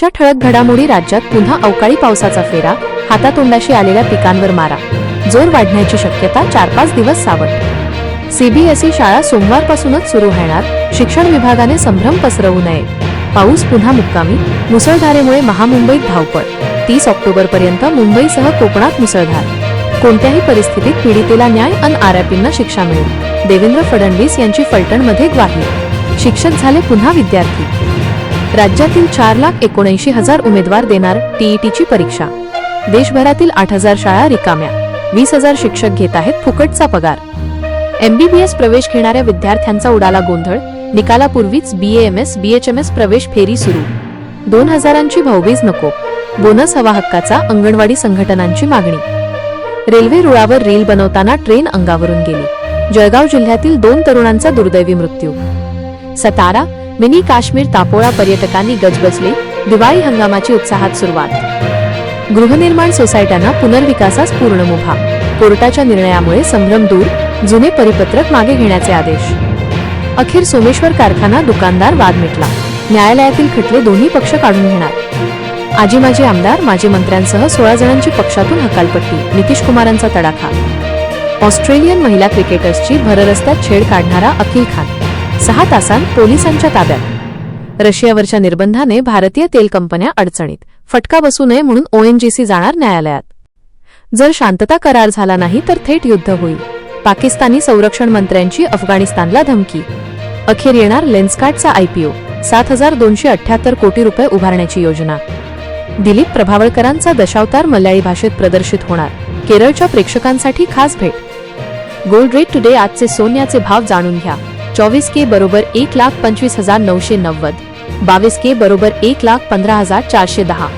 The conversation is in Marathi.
आजच्या ठळक घडामोडी. राज्यात पुन्हा अवकाळी पावसाचा फेरा, हातातोंडाशी आलेल्या पिकांवर मारा, जोर वाढण्याची शक्यता. 4-5 दिवस सावट. सीबीएसई शाळा सोमवारपासूनच सुरू होणार, शिक्षण विभागाने संभ्रम पसरवू नये. पाऊस पुन्हा मुक्कामी, मुसळधारेमुळे महामुंबईत धावपळ. 30 ऑक्टोबरपर्यंत मुंबईसह कोकणात मुसळधार. कोणत्याही परिस्थितीत पीडितेला न्याय अन आरोपींना शिक्षा मिळेल, देवेंद्र फडणवीस यांची फलटणमध्ये ग्वाही. शिक्षक झाले पुन्हा विद्यार्थी. राज्यातील 4,79,000 उमेदवार देणार टीईटीची परीक्षा. देशभरातील 8,000 शाळा रिकाम्या, 20,000 शिक्षक घेत आहेत फुकटचा पगार. एमबीबीएस प्रवेश घेणाऱ्या विद्यार्थ्यांचा उडाला गोंधळ. निकालापूर्वीच बीएएमएस बीएचएमएस प्रवेश फेरी सुरू. 2,000ची भाऊबीज नको, बोनस हवा हक्काचा. अंगणवाडी संघटनांची मागणी. रेल्वे रुळावर रील बनवताना ट्रेन अंगावरून गेली. जळगाव जिल्ह्यातील 2 तरुणांचा दुर्दैवी मृत्यू. सातारा मिनी काश्मीर तापोळा पर्यटकांनी गजबजले. दिवाळी हंगामाची उत्साहात सुरुवात. गृहनिर्माण सोसायट्यांना पुनर्विकासास पूर्ण मुभा. कोर्टाच्या निर्णयामुळे संभ्रम दूर, जुने परिपत्रक मागे घेण्याचे आदेश. अखेर सोमेश्वर कारखाना दुकानदार वाद मिटला. न्यायालयातील खटले दोन्ही पक्ष काढून घेणार. आजी आमदार माजी मंत्र्यांसह 16 जणांची पक्षातून हकालपट्टी. नितीश कुमारांचा तडाखा. ऑस्ट्रेलियन महिला क्रिकेटर्सची भररस्त्यात छेड काढणारा अखिल खान 6 तासांत पोलिसांच्या ताब्यात. रशियावरच्या निर्बंधाने भारतीय तेल कंपन्या अडचणीत. फटका बसू नये म्हणून ओएनजीसी जाणार न्यायालयात. जर शांतता करार झाला नाही तर थेट युद्ध होईल. पाकिस्तानी संरक्षण मंत्र्यांची अफगाणिस्तानला धमकी. अखेर येणार लेन्सकार्टचा आयपीओ. 7,278 कोटी रुपये उभारण्याची योजना. दिलीप प्रभावळकरांचा दशावतार मल्याळी भाषेत प्रदर्शित होणार. केरळच्या प्रेक्षकांसाठी खास भेट. Gold rate today. आजचे सोन्याचे भाव जाणून घ्या. 24K बरोबर 1,25,990, 22K बरोबर 1,15,410.